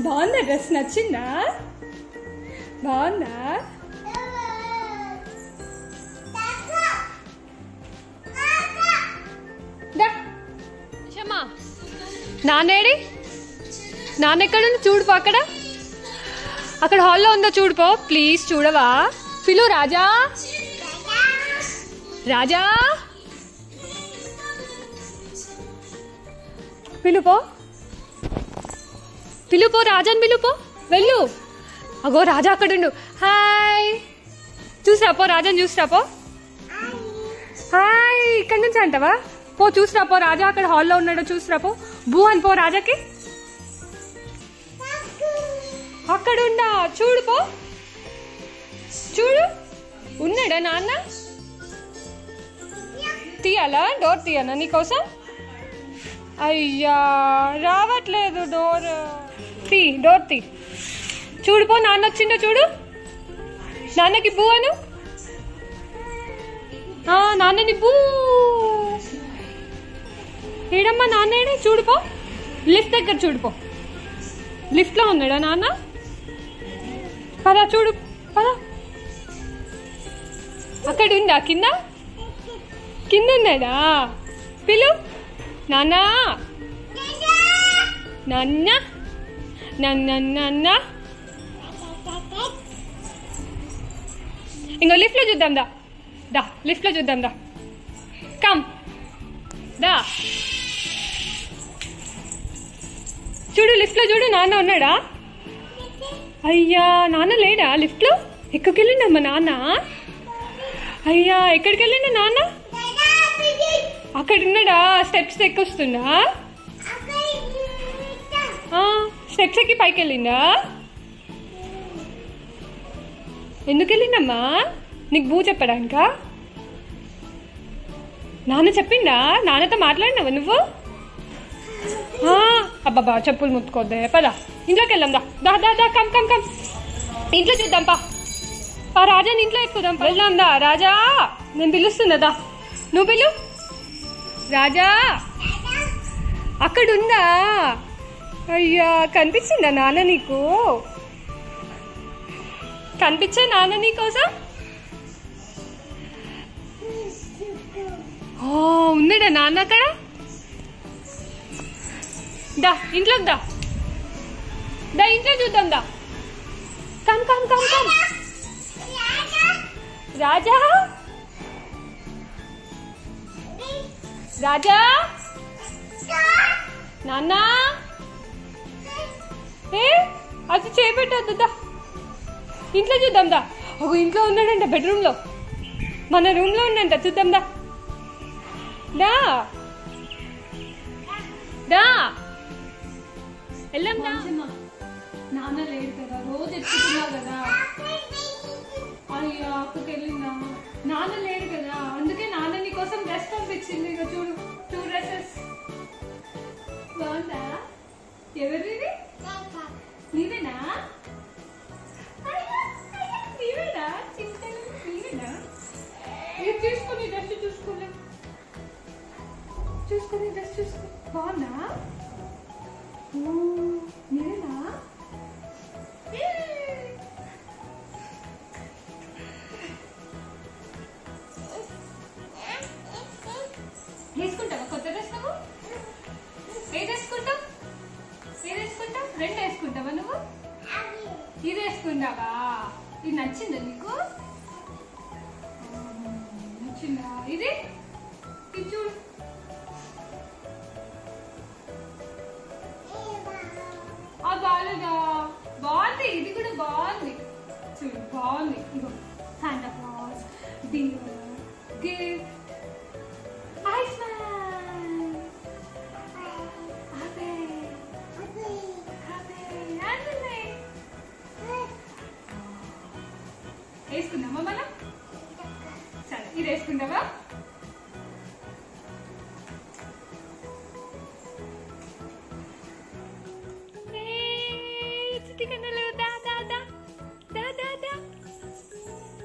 బాగుందా డ్రెస్? నచ్చిందా? బాగుందా? నాన్నేడి? నాన్న ఎక్కడుంది? చూడుపో అక్కడ, అక్కడ హాల్లో ఉందో చూడుపో. ప్లీజ్ చూడవా? పిలు రాజా, రాజా పిలుపో, పిలుపో రాజాని పిలుపో. వెళ్ళు. అగో రాజా అక్కడుండు. హాయ్, చూసిరాపో రాజాని, చూసిరాపో. హాయ్, ఇక్కడి నుంచి అంటావా? పో చూసిరాపో, రాజా అక్కడ హాల్లో ఉన్నాడో చూసిరాపో. బూ అని పో రాజాకి. అక్కడుండా చూడుపో, చూడు ఉన్నాడా నాన్న? తీయాలా? డోర్ తీయనా నీకోసం? అయ్యా రావట్లేదు డోర్. తీ, డోర్ తీ. చూడుపో, నాన్న వచ్చిండో చూడు. నాన్నకి బూ అను. నాన్నని బూ. ఏడమ్మా నాన్నేడే? చూడుపో, లిఫ్ట్ దగ్గర చూడుపో. లిఫ్ట్లో ఉన్నాడా నాన్న? పదా చూడు, పదా. అక్కడ ఉందా? కింద, కింద ఉన్నాడా? పిలు నాన్నా, నాన్న, నన్న. ఇంకో లిఫ్ట్లో చూద్దాం దా. దా లిఫ్ట్లో చూద్దాం దా. కమ్ దా. చూడు లిఫ్ట్లో చూడు, నాన్న ఉన్నాడా? అయ్యా నాన్న లేడా లిఫ్ట్లో? ఎక్కడికి వెళ్ళిండమ్మా నాన్న? అయ్యా ఎక్కడికి వెళ్ళిండు నాన్న? అక్కడ ఉన్నాడా? స్టెప్స్ ఎక్కొస్తుందా? స్టెప్స్ ఎక్కి పైకి వెళ్ళిందా? ఎందుకు వెళ్ళిందమ్మా? నీకు బూ చెప్పడానికా? నాన్న చెప్పిండా? నాన్నతో మాట్లాడినావా నువ్వు? అబ్బాబా చెప్పులు ముట్టుకోద్దే. పదా ఇంట్లోకి వెళ్దాం. దా దా దా, కమ్ కమ్ కమ్. ఇంట్లో చూద్దాం పా. రాజాని ఇంట్లో ఎక్కుదాం. వెళ్దాం దా. రాజా నేను పిలుస్తున్నా దా. నువ్వు పిలు. రాజా అక్కడుందా? అయ్యా కనిపించిందా నాన్న నీకు? కనిపించే నాన్న నీకోసం? ఉన్నాడా నాన్న అక్కడ? దా ఇంట్లోకి దా. దా ఇంట్లో చూద్దాం దా. Come come come come. Raja, Raja, నాన్న అది చేపెట్టద్దు దా. ఇంట్లో చూద్దాం దా. ఒక ఇంట్లో ఉన్నాడంట, బెడ్రూమ్ లో, మన రూమ్ లో ఉండంట. చూద్దాం దా. దా దా వెళ్ళాం దా. నాన్న లేడు కదా, రోజు ఎత్తుకున్నావు కదా. అయ్యా అక్కడికి వెళ్ళిందా? నాన్న లేడు కదా, అందుకే నాన్న నీ కోసం డ్రెస్ పంపించింది. ఇక చూడు, 2 డ్రెస్సెస్. బాగుందా? ఎవరిది? నీవేనా? నీవేనా? నీవేనా? ఇది చూసుకుని డ్రెస్ చూసుకోలే, చూసుకుని డ్రెస్ చూసుకో. బాగుందా? నీవేనా? వేసుకుంటావా కొత్త డ్రెస్ నువ్వు? ఏది వేసుకుంటావు? ఏది వేసుకుంటావు? 2 వేసుకుంటావా నువ్వు? ఇది వేసుకుంటావా? ఇది నచ్చిందా నీకు? నచ్చిందా? ఇది చూడు. బాగాలేదా? బాగుంది. ఇది కూడా బాగుంది. చూడు బాగుంది. ఇగో Santa Claus, gift, ice man, వేసుకుందామా మనం? సరే ఇది వేసుకుందామా?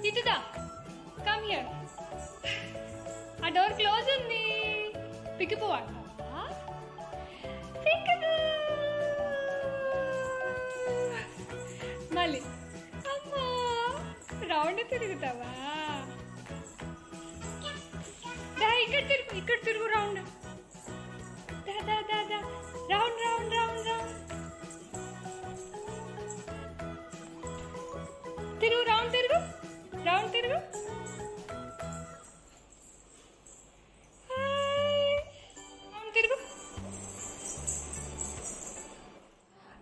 ఇటుదా. Come here. ఆ డోర్ క్లోజ్ ఉంది. పిక్కిపోవాలి. రౌండ్ తిరుగుతావా? ఇక్కడ తిరుగు round. Round round round round తిరుగు. రౌండ్ తిరుగు. రౌండ్ తిరుగు.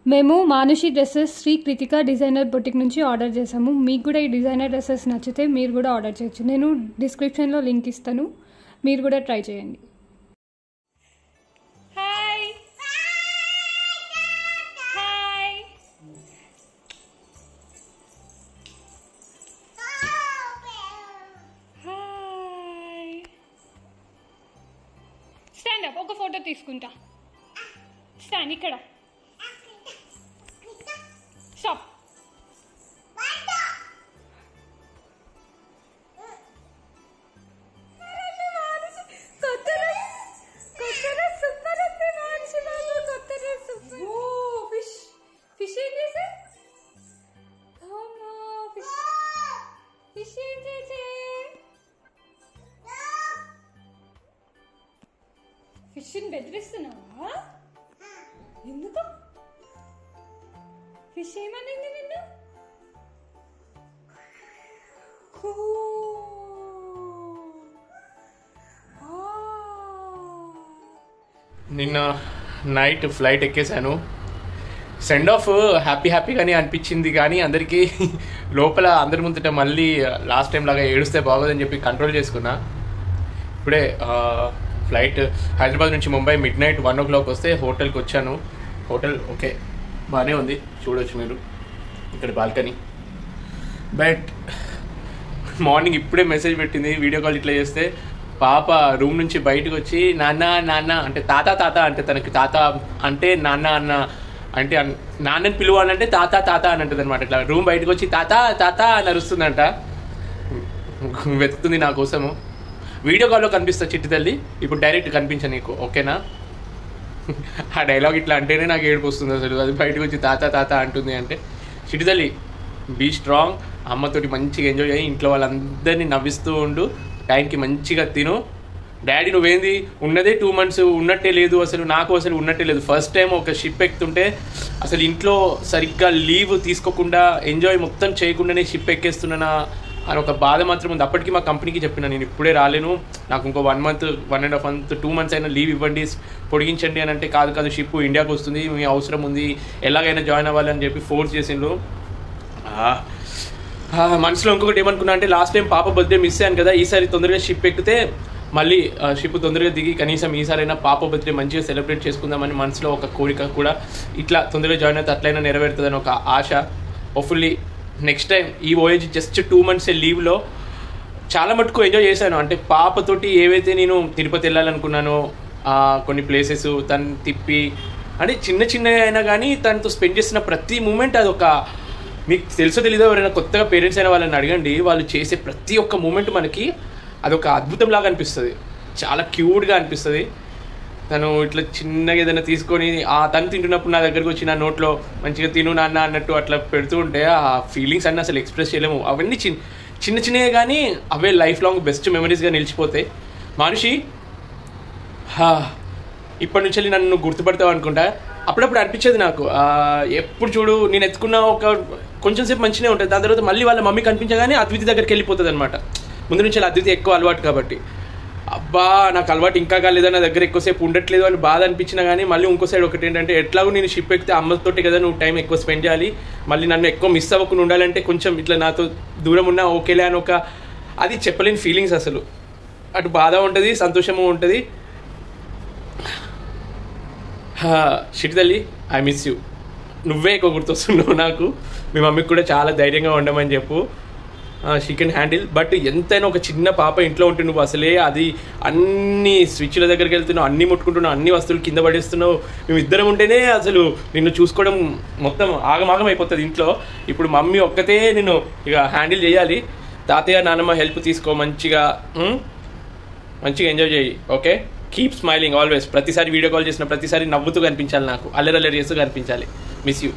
మేము Manushi dresses Shri Kritika designer boutique నుంచి ఆర్డర్ చేసాము. మీకు కూడా ఈ డిజైనర్ డ్రెస్సెస్ నచ్చితే మీరు కూడా ఆర్డర్ చేయొచ్చు. నేను డిస్క్రిప్షన్లో లింక్ ఇస్తాను, మీరు కూడా ట్రై చేయండి. Hi hi. Hi. Stand up, ఒక ఫోటో తీసుకుంటా. స్టాండ్ ఇక్కడ. Stop. ఫిష్ బెదిరిస్తున్నావా? ఎందుకు? ఫిష్ ఏమనింది నిన్ను? నిన్న నైట్ ఫ్లైట్ ఎక్కేసాను. సెండ్ ఆఫ్ హ్యాపీగానే అనిపించింది, కానీ అందరికీ లోపల అందరి ముందట మళ్ళీ లాస్ట్ టైం లాగా ఏడుస్తే బాగోదని చెప్పి కంట్రోల్ చేసుకున్నా. ఇప్పుడే ఫ్లైట్ హైదరాబాద్ నుంచి ముంబై మిడ్-నైట్ 1 o'clock వస్తే హోటల్కి వచ్చాను. హోటల్ ఓకే బాగానే ఉంది, చూడవచ్చు మీరు ఇక్కడ బాల్కనీ. బట్ మార్నింగ్ ఇప్పుడే మెసేజ్ పెట్టింది వీడియో కాల్ ఇట్లా చేస్తే. పాప రూమ్ నుంచి బయటకు వచ్చి నాన్న నాన్న అంటే తాత తాత అంటే, తనకి తాత అంటే నాన్న అన్న అంటే నాన్నని పిలువాలంటే తాత తాత అని అంటుంది అనమాట. ఇట్లా రూమ్ బయటకు వచ్చి తాత తాత అని అరుస్తుందంట. వెతుకుతుంది నా కోసము. వీడియో కాల్లో కనిపిస్తా చిట్టి తల్లి, ఇప్పుడు డైరెక్ట్ కనిపించా నీకు, ఓకేనా? ఆ డైలాగ్ ఇట్లా అంటేనే నాకు ఏడుపు వస్తుంది అసలు. అది బయటకు వచ్చి తాత తాత అంటుంది అంటే. చిట్టి తల్లి బీ స్ట్రాంగ్, అమ్మతోటి మంచిగా ఎంజాయ్ అయ్యి ఇంట్లో వాళ్ళందరినీ నవ్విస్తూ ఉండు, టైంకి మంచిగా తిను. డాడీ నువ్వేంది ఉన్నదే 2 months, ఉన్నట్టే లేదు అసలు, నాకు అసలు ఉన్నట్టే లేదు. ఫస్ట్ టైం ఒక షిప్ ఎక్కుతుంటే అసలు ఇంట్లో సరిగ్గా లీవ్ తీసుకోకుండా ఎంజాయ్ మొత్తం చేయకుండానే షిప్ ఎక్కేస్తున్నా అని ఒక బాధ మాత్రం ఉంది. అప్పటికి మా కంపెనీకి చెప్పిన నేను ఇప్పుడే రాలేను, నాకు ఇంకో 1 month 1.5 month 2 months అయినా లీవ్ ఇవ్వండి, పొడిగించండి అని అంటే, కాదు షిప్ ఇండియాకి వస్తుంది, మీ అవసరం ఉంది, ఎలాగైనా జాయిన్ అవ్వాలి అని చెప్పి ఫోర్స్ చేసిండ్రు. మనసులో ఇంకొకటి ఏమనుకున్నా అంటే, లాస్ట్ టైం పాప బర్త్డే మిస్ అయ్యాను కదా, ఈసారి తొందరగా షిప్ ఎక్కితే మళ్ళీ షిప్ తొందరగా దిగి కనీసం ఈసారైనా పాప బర్త్డే మంచిగా సెలబ్రేట్ చేసుకుందామని మనసులో ఒక కోరిక కూడా. ఇట్లా తొందరగా జాయిన్ అయితే అట్లయినా నెరవేరుతుందని ఒక ఆశ. హోప్ఫుల్లీ నెక్స్ట్ టైం ఈ ఓయేజ్ జస్ట్ 2 months లీవ్లో చాలా మటుకు ఎంజాయ్ చేశాను. అంటే పాపతోటి ఏవైతే నేను తిరుపతి వెళ్ళాలనుకున్నానో కొన్ని ప్లేసెస్ తను తిప్పి, అంటే చిన్న అయినా కానీ తనతో స్పెండ్ చేసిన ప్రతి మూమెంట్ అదొక, మీకు తెలుసో తెలీదో ఎవరైనా కొత్తగా పేరెంట్స్ అయిన వాళ్ళని అడగండి, వాళ్ళు చేసే ప్రతి ఒక్క మూమెంట్ మనకి అదొక అద్భుతం లాగా అనిపిస్తుంది, చాలా క్యూట్గా అనిపిస్తుంది. తను ఇట్లా చిన్నగా ఏదైనా తీసుకొని తను తింటున్నప్పుడు నా దగ్గరకు వచ్చి నా నోట్లో మంచిగా తిను నాన్న అన్నట్టు అట్లా పెడుతూ ఉంటే ఆ ఫీలింగ్స్ అన్నీ అసలు ఎక్స్ప్రెస్ చేయలేము. అవన్నీ చిన్నవే కానీ అవే లైఫ్ లాంగ్ బెస్ట్ మెమరీస్గా నిలిచిపోతాయి. మనిషి ఇప్పటి నుంచి నన్ను గుర్తుపడతావు అనుకుంటా. అప్పుడప్పుడు అనిపించేది నాకు, ఎప్పుడు చూడు నేను ఎత్తుకున్న ఒక కొంచెం సేపు మంచిగా ఉంటుంది, దాని తర్వాత మళ్ళీ వాళ్ళ మమ్మీ కనిపించగానే అద్వితి దగ్గరికి వెళ్ళిపోతుంది అనమాట. ముందు నుంచి అద్వితి ఎక్కువ అలవాటు కాబట్టి, అబ్బా నాకు అలవాటు ఇంకా కాలేదా, నా దగ్గర ఎక్కువసేపు ఉండట్లేదు అని బాధ అనిపించినా కానీ మళ్ళీ ఇంకో సైడ్ ఒకటి ఏంటంటే, ఎట్లాగో నేను షిప్ ఎక్కితే అమ్మతోటి కదా నువ్వు టైం ఎక్కువ స్పెండ్ చేయాలి, మళ్ళీ నన్ను ఎక్కువ మిస్ అవ్వకుండా ఉండాలంటే కొంచెం ఇట్లా నాతో దూరం ఉన్నా ఓకేలే అని ఒక, అది చెప్పలేని ఫీలింగ్స్ అసలు. అటు బాధ ఉంటుంది, సంతోషము ఉంటుంది. షిట్ తల్లి ఐ మిస్ యూ, నువ్వే ఎక్కువ గుర్తొస్తున్నావు నాకు. మీ మమ్మీకి కూడా చాలా ధైర్యంగా ఉండమని చెప్పు, షీ కెన్ హ్యాండిల్. బట్ ఎంతైనా ఒక చిన్న పాప ఇంట్లో ఉంటే నువ్వు అసలే అది అన్ని స్విచ్ల దగ్గరికి వెళ్తున్నావు, అన్ని ముట్టుకుంటున్నావు, అన్ని వస్తువులు కింద పడేస్తున్నావు. మేము ఇద్దరం ఉంటేనే అసలు నిన్ను చూసుకోవడం మొత్తం ఆగమాగం అయిపోతుంది ఇంట్లో. ఇప్పుడు మమ్మీ ఒక్కతే నేను ఇక హ్యాండిల్ చేయాలి. తాతయ్య నాన్నమ్మ హెల్ప్ తీసుకో, మంచిగా ఎంజాయ్ చేయి, ఓకే? Keep smiling always. ప్రతిసారి వీడియో కాల్ చేసిన ప్రతిసారి నవ్వుతూ కనిపించాలి నాకు, అల్లరి చేస్తూ కనిపించాలి. Miss you.